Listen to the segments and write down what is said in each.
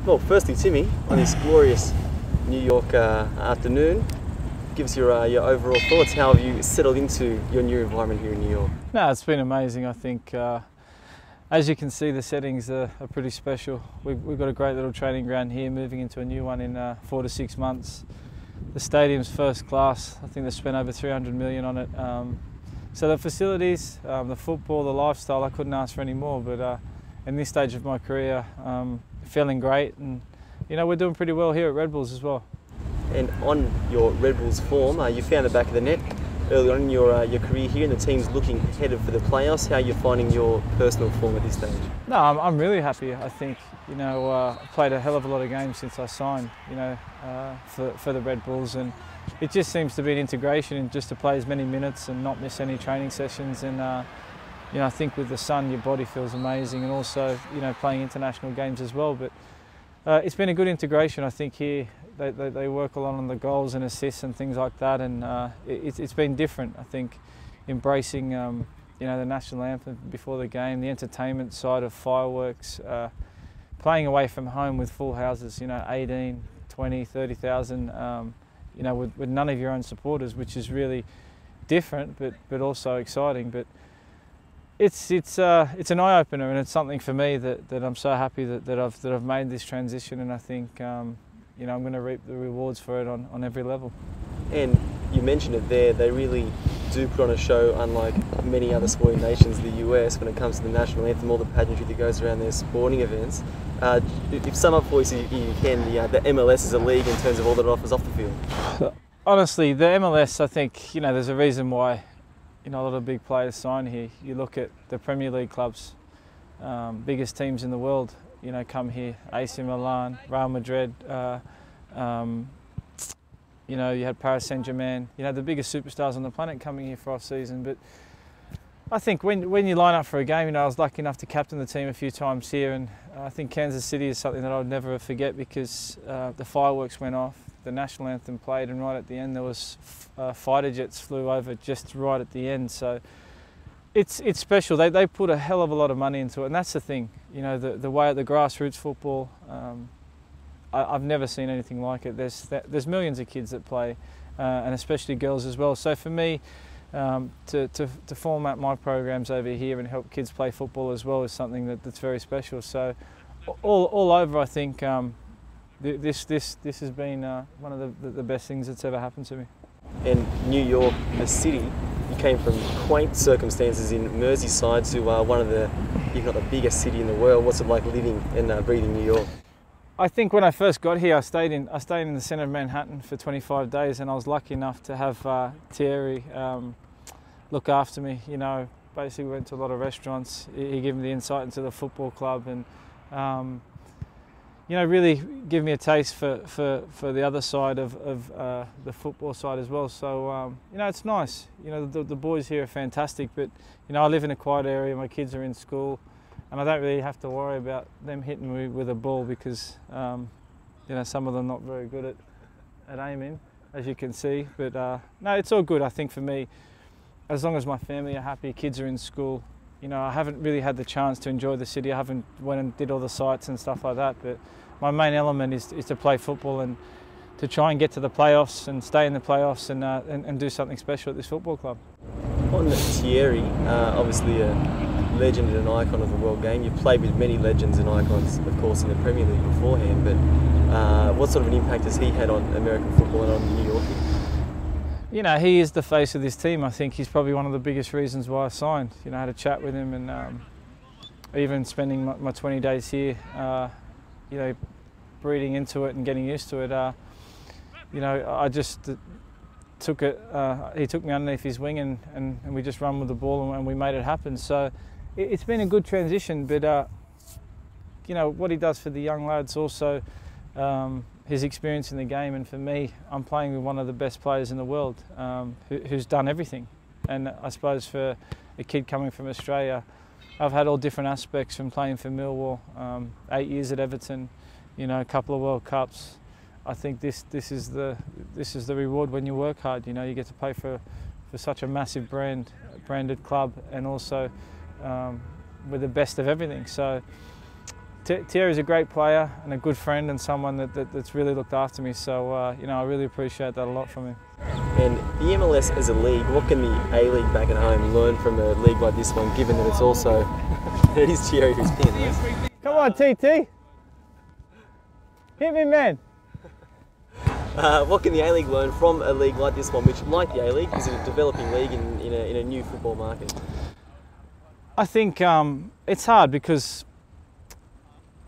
Well, firstly, Timmy, on this glorious New York afternoon, give us your overall thoughts. How have you settled into your new environment here in New York? No, it's been amazing. I think, as you can see, the settings are pretty special. We've got a great little training ground here, moving into a new one in 4 to 6 months. The stadium's first class. I think they've spent over 300 million on it. So the facilities, the football, the lifestyle, I couldn't ask for any more. But in this stage of my career, feeling great, and we're doing pretty well here at Red Bulls as well. And on your Red Bulls form, you found the back of the net early on in your career here, and the team's looking headed for the playoffs. How are you finding your personal form at this stage? No, I'm really happy. I think I played a hell of a lot of games since I signed, for the Red Bulls, and it just seems to be an integration and just to play as many minutes and not miss any training sessions. And I think with the sun, your body feels amazing, and also playing international games as well. But it's been a good integration. I think here they work a lot on the goals and assists and things like that, and it's been different. I think embracing the national anthem before the game, the entertainment side of fireworks, playing away from home with full houses, 18, 20, 30,000, with none of your own supporters, which is really different, but also exciting. But it's an eye opener, and it's something for me that I'm so happy that I've made this transition, and I think I'm going to reap the rewards for it on every level. And you mentioned it there, they really do put on a show unlike many other sporting nations, the US, when it comes to the national anthem, all the pageantry that goes around their sporting events. If sum up for us, you can, the MLS is a league in terms of all that it offers off the field. Honestly, the MLS, I think, there's a reason why a lot of big players sign here. You look at the Premier League clubs, biggest teams in the world, come here. AC Milan, Real Madrid, you had Paris Saint-Germain, the biggest superstars on the planet coming here for off-season. But I think when you line up for a game, I was lucky enough to captain the team a few times here, and I think Kansas City is something that I would never forget, because the fireworks went off, the national anthem played, and right at the end there was fighter jets flew over just right at the end. So it's special. They put a hell of a lot of money into it, and that's the thing. The way the grassroots football, I've never seen anything like it. There's millions of kids that play, and especially girls as well. So for me, to format my programs over here and help kids play football as well is something that's very special. So all over, I think this has been one of the best things that's ever happened to me. And New York, the city, you came from quaint circumstances in Merseyside to one of the, if not the biggest city in the world. What's it like living and breathing New York? I think when I first got here, I stayed in the centre of Manhattan for 25 days, and I was lucky enough to have Thierry look after me. Basically went to a lot of restaurants. He gave me the insight into the football club, and really give me a taste for the other side of the football side as well. So it's nice. The boys here are fantastic, but I live in a quiet area. My kids are in school, and I don't really have to worry about them hitting me with a ball, because some of them not very good at aiming, as you can see. But no, it's all good. I think for me, as long as my family are happy, kids are in school. I haven't really had the chance to enjoy the city. I haven't went and did all the sites and stuff like that. But my main element is to play football and to try and get to the playoffs and stay in the playoffs and do something special at this football club. On Thierry, obviously a legend and an icon of the world game. You've played with many legends and icons, of course, in the Premier League beforehand. But what sort of an impact has he had on American football and on New York? He is the face of this team. I think he's probably one of the biggest reasons why I signed. I had a chat with him, and even spending my 20 days here, breathing into it and getting used to it, I just took it. He took me underneath his wing, and we just run with the ball, and we made it happen. So it's been a good transition. But what he does for the young lads also. His experience in the game, and for me, I'm playing with one of the best players in the world, who's done everything. And I suppose for a kid coming from Australia, I've had all different aspects, from playing for Millwall, 8 years at Everton, a couple of World Cups. I think this is the reward when you work hard. You get to play for such a massive branded club, and also with the best of everything. So Thierry's a great player and a good friend and someone that's really looked after me. So you know, I really appreciate that a lot from him. And the MLS as a league, what can the A-League back at home learn from a league like this one, given that it's also it is Thierry who's pinned, right? Come on, TT. Hit me, man. What can the A-League learn from a league like this one, which, like the A-League, is a developing league in a new football market? I think it's hard because,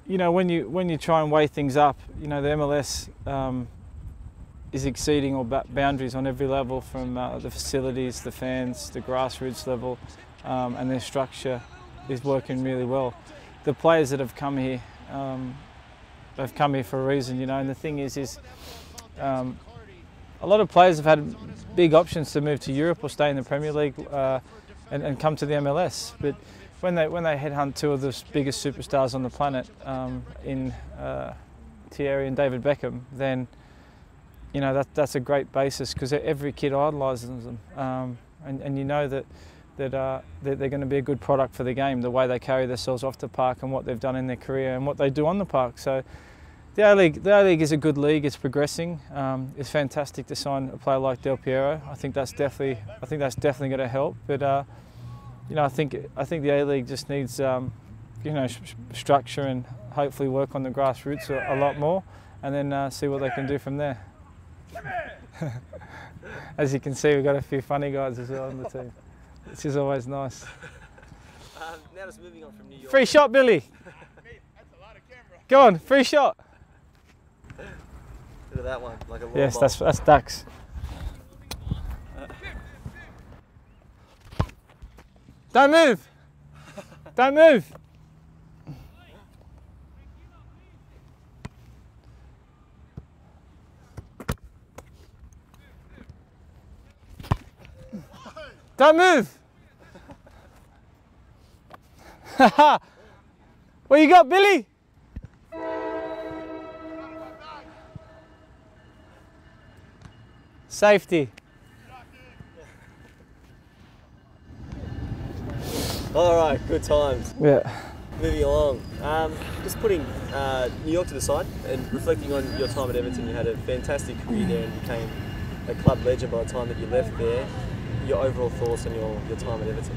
you know, when you try and weigh things up, you know, the MLS is exceeding all boundaries on every level, from the facilities, the fans, the grassroots level, and their structure is working really well. The players that have come here, they've come here for a reason, you know, and the thing is a lot of players have had big options to move to Europe or stay in the Premier League and come to the MLS. But when they headhunt two of the biggest superstars on the planet in Thierry and David Beckham, then you know that's a great basis, because every kid idolises them, and you know that they're going to be a good product for the game, the way they carry themselves off the park and what they've done in their career and what they do on the park. So the A-League is a good league. It's progressing. It's fantastic to sign a player like Del Piero. I think that's definitely going to help. But you know, I think the A-League just needs you know, structure and hopefully work on the grassroots a lot more, and then see what they can do from there. As you can see, we've got a few funny guys as well on the team, which is always nice. Now just moving on from New York. Free shot, Billy. Go on, free shot. Look at that one, like a yes, ball. that's Dax. Don't move. Don't move. Don't move. What you got, Billy? Safety. All right, good times. Yeah. Moving along, just putting New York to the side and reflecting on your time at Everton. You had a fantastic career there and became a club legend by the time that you left there. Your overall thoughts on your time at Everton?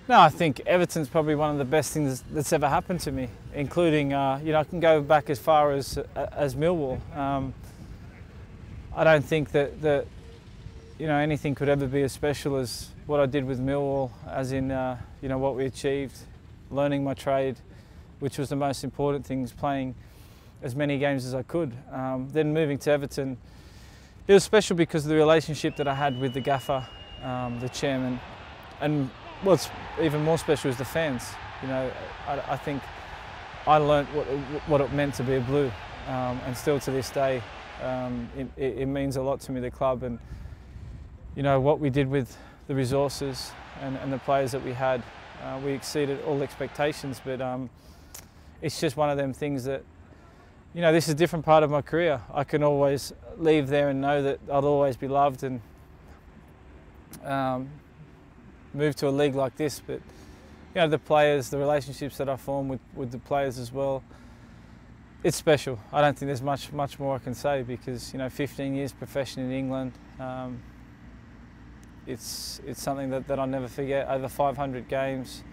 No, I think Everton's probably one of the best things that's ever happened to me, including, you know, I can go back as far as Millwall. I don't think that you know, anything could ever be as special as what I did with Millwall, as in you know, what we achieved, learning my trade, which was the most important thing, is playing as many games as I could. Then moving to Everton, it was special because of the relationship that I had with the gaffer, the chairman, and what's even more special is the fans. You know, I think I learnt what it meant to be a Blue, and still to this day, it means a lot to me, the club, and you know what we did with the resources and the players that we had. We exceeded all expectations, but it's just one of them things that, you know, this is a different part of my career. I can always leave there and know that I'll always be loved, and move to a league like this. But you know, the players, the relationships that I form with the players as well, it's special. I don't think there's much more I can say, because you know, 15 years profession in England, it's something that I'll never forget. Over 500 games.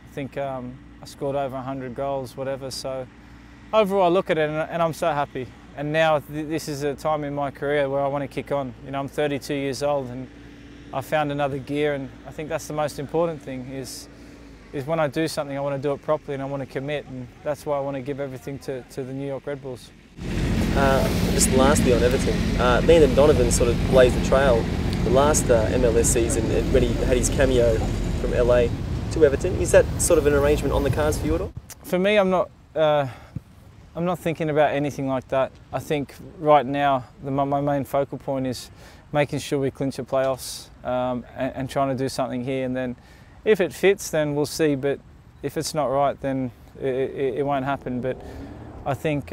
I think I scored over 100 goals, whatever. So overall, I look at it and I'm so happy. And now this is a time in my career where I want to kick on. You know, I'm 32 years old and I found another gear, and I think that's the most important thing, is when I do something, I want to do it properly and I want to commit, and that's why I want to give everything to the New York Red Bulls. Just lastly on Everton, Landon Donovan sort of blazed the trail the last MLS season when he had his cameo from LA to Everton. Is that sort of an arrangement on the cards for you at all? For me, I'm not thinking about anything like that. I think right now my main focal point is making sure we clinch the playoffs, and trying to do something here, and then if it fits, then we'll see, but if it's not right, then it won't happen. But I think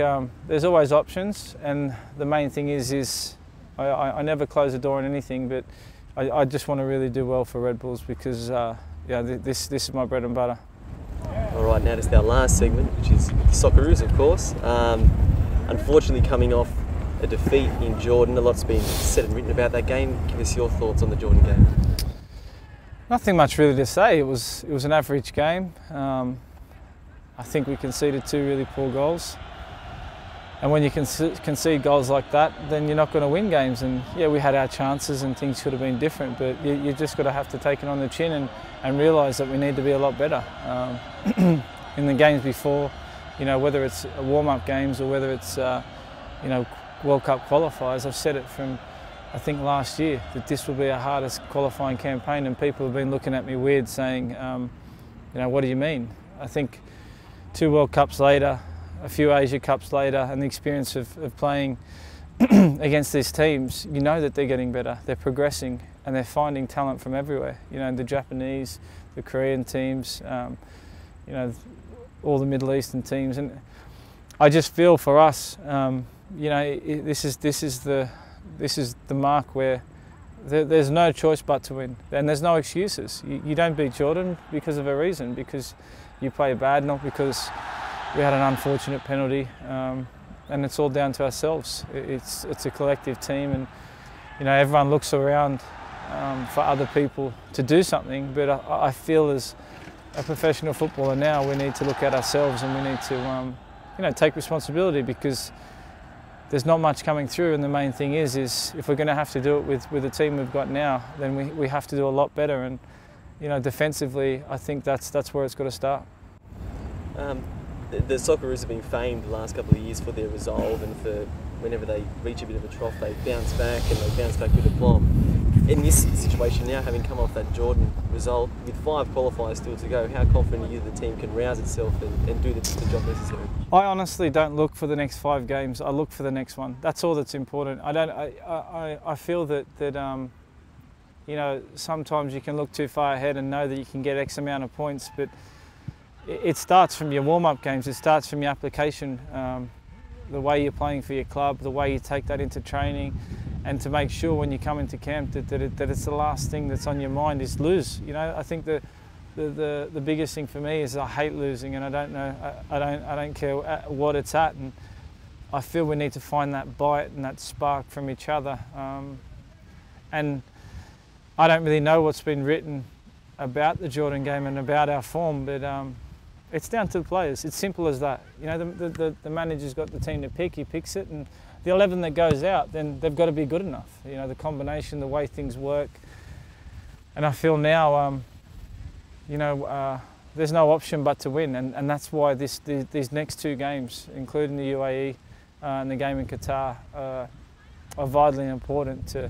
there's always options, and the main thing is I never close the door on anything, but I just want to really do well for Red Bulls, because yeah, this is my bread and butter. All right. right now. It's our last segment, which is the Socceroos, of course. Unfortunately, coming off a defeat in Jordan, a lot's been said and written about that game. Give us your thoughts on the Jordan game. Nothing much really to say. It was an average game. I think we conceded 2 really poor goals. And when you concede goals like that, then you're not going to win games. And yeah, we had our chances and things could have been different, but you just got to have to take it on the chin and realise that we need to be a lot better. In the games before, whether it's warm-up games or whether it's, World Cup qualifiers, I've said it from, I think, last year, that this will be our hardest qualifying campaign, and people have been looking at me weird saying, what do you mean? I think 2 World Cups later, a few Asia Cups later, and the experience of playing against these teams, you know that they're getting better, they're progressing, and they're finding talent from everywhere. The Japanese, the Korean teams, all the Middle Eastern teams, and I just feel for us, this is the mark where there's no choice but to win, and there's no excuses. You don't beat Jordan because of a reason, because you play bad, not because we had an unfortunate penalty, and it's all down to ourselves. It's a collective team, and everyone looks around for other people to do something. But I feel as a professional footballer now, we need to look at ourselves and we need to, take responsibility, because there's not much coming through. And the main thing is if we're going to have to do it with the team we've got now, then we have to do a lot better. And defensively, I think that's where it's got to start. The Socceroos have been famed the last couple of years for their resolve, and for whenever they reach a bit of a trough, they bounce back, and they bounce back with aplomb. In this situation now, having come off that Jordan result, with 5 qualifiers still to go, how confident are you the team can rouse itself and do the job necessary? I honestly don't look for the next 5 games. I look for the next one. That's all that's important. I feel that sometimes you can look too far ahead and know that you can get X amount of points, but it starts from your warm-up games. It starts from your application, the way you're playing for your club, the way you take that into training, and to make sure when you come into camp that it's the last thing that's on your mind is lose. I think the biggest thing for me is I hate losing, and I don't care what it's at, and I feel we need to find that bite and that spark from each other. And I don't really know what's been written about the Jordan game and about our form, but it's down to the players. It's simple as that. The manager's got the team to pick, he picks it, and the 11 that goes out, then they've got to be good enough. The combination, the way things work. And I feel now, there's no option but to win, and that's why these next 2 games, including the UAE and the game in Qatar, are vitally important to.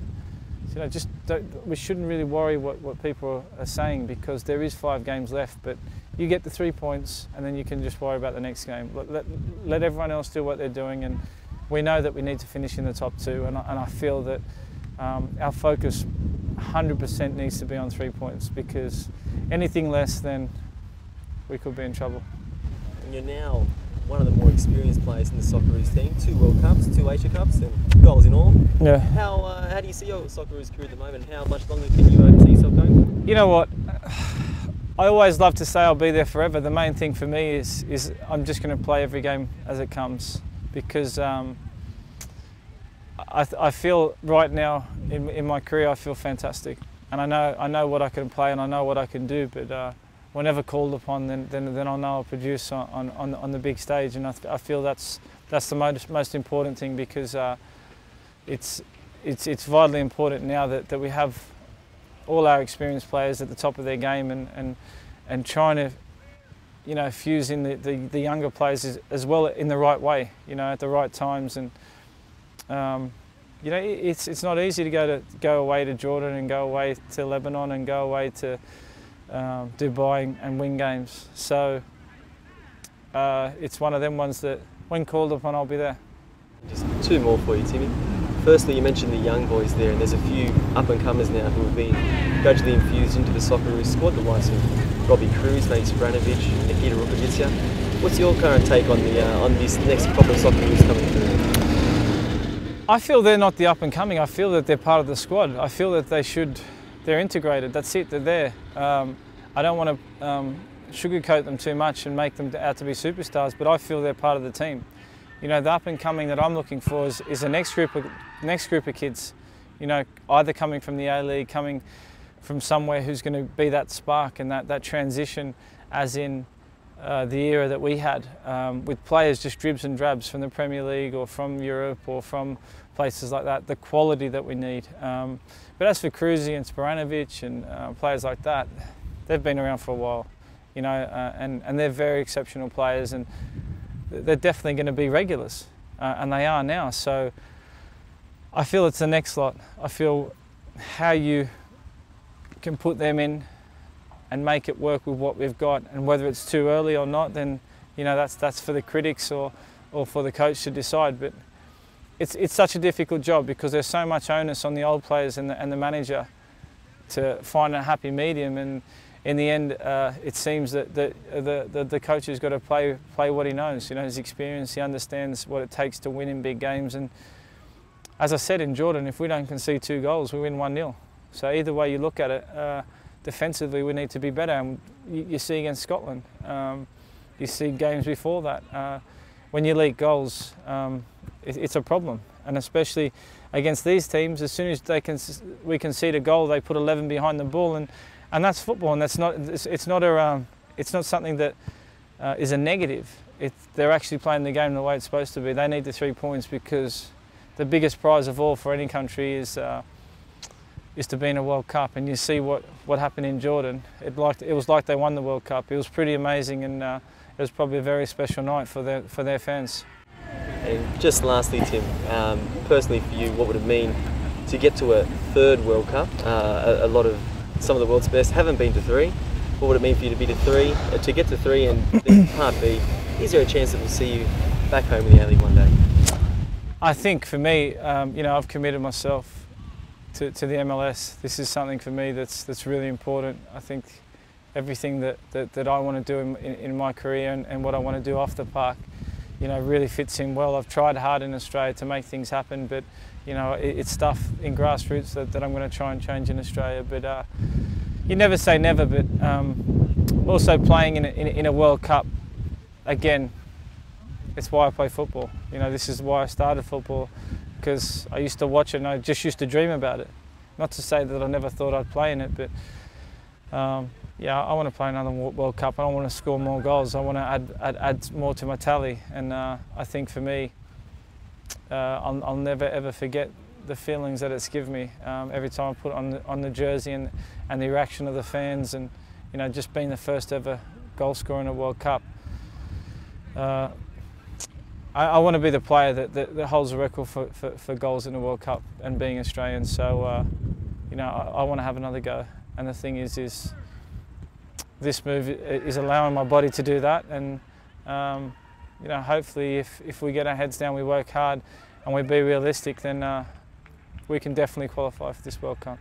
We shouldn't really worry what people are saying, because there is 5 games left, but you get the 3 points and then you can just worry about the next game. Let everyone else do what they're doing, and we know that we need to finish in the top 2, and I feel that our focus 100% needs to be on 3 points, because anything less, then we could be in trouble. And you're now one of the more experienced players in the Socceroos team. 2 World Cups, 2 Asia Cups, and goals in all. Yeah. How do you see your Socceroos career at the moment? How much longer can you see yourself going? You know what? I always love to say I'll be there forever. The main thing for me is I'm just going to play every game as it comes, because I feel right now in my career, I feel fantastic, and I know what I can play and I know what I can do, but whenever called upon, then I'll know I'll produce on the big stage, and I feel that's the most important thing, because it's vitally important now that we have all our experienced players at the top of their game, and trying to fuse in the younger players as well in the right way, at the right times. And it's not easy to go away to Jordan and go away to Lebanon and go away to Dubai and win games. So it's one of them ones that when called upon, I'll be there. Just 2 more for you, Timmy. Firstly, you mentioned the young boys there, and there's a few up-and-comers now who have been gradually infused into the Socceroos squad, the likes of Robbie Cruz, Nate Spranovic, Nikita Rukovica. What's your current take on this next crop of Socceroos coming through? I feel they're not the up-and-coming. I feel that they're part of the squad. I feel that they're integrated. That's it, they're there. I don't want to sugarcoat them too much and make them out to be superstars, but I feel they're part of the team. You know, the up and coming that I'm looking for is the next group of kids. You know, either coming from the A-League, coming from somewhere who's going to be that spark and that transition, as in the era that we had, with players just dribs and drabs from the Premier League or from Europe or from places like that, the quality that we need. But as for Kruse and Sporanovic and players like that, they've been around for a while, you know, and they're very exceptional players, and they're definitely going to be regulars, and they are now. So I feel it's the next lot. I feel how you can put them in and make it work with what we've got, and whether it's too early or not, then you know that's for the critics or for the coach to decide. But it's such a difficult job because there's so much onus on the old players and the manager to find a happy medium, and in the end it seems that the coach has got to play what he knows. You know, his experience, he understands what it takes to win in big games, and as I said in Jordan, if we don't concede 2 goals, we win 1-0. So either way you look at it, defensively we need to be better. And you see against Scotland, you see games before that. When you leak goals, it's a problem. And especially against these teams, as soon as we concede a goal, they put 11 behind the ball, and that's football. And that's not it's not something that is a negative. They're actually playing the game the way it's supposed to be. They need the 3 points because the biggest prize of all for any country is to be in a World Cup. And you see what happened in Jordan. It was like they won the World Cup. It was pretty amazing, and it was probably a very special night for their fans. And just lastly, Tim, personally for you, what would it mean to get to a 3rd World Cup? Some of the world's best haven't been to 3. What would it mean for you to be to 3, to get to 3, and then part B, is there a chance that we'll see you back home in the A-League one day? I think for me, you know, I've committed myself to the MLS. This is something for me that's really important. I think everything that I want to do in my career and what I want to do off the park, you know, really fits in well. I've tried hard in Australia to make things happen, but you know, it's stuff in grassroots that I'm going to try and change in Australia. But you never say never. But also playing in a World Cup, again, it's why I play football. You know, this is why I started football, because I used to watch it and I just used to dream about it. Not to say that I never thought I'd play in it, but yeah, I want to play another World Cup. I don't want to score more goals. I want to add more to my tally. And I think for me, I'll never ever forget the feelings that it's given me every time I put it on the jersey, and the reaction of the fans, and you know, just being the first ever goal scorer in a World Cup. I want to be the player that holds the record for goals in the World Cup, and being Australian. So you know, I want to have another go. And the thing is this move is allowing my body to do that. And you know, hopefully, if we get our heads down, we work hard, and we be realistic, then we can definitely qualify for this World Cup.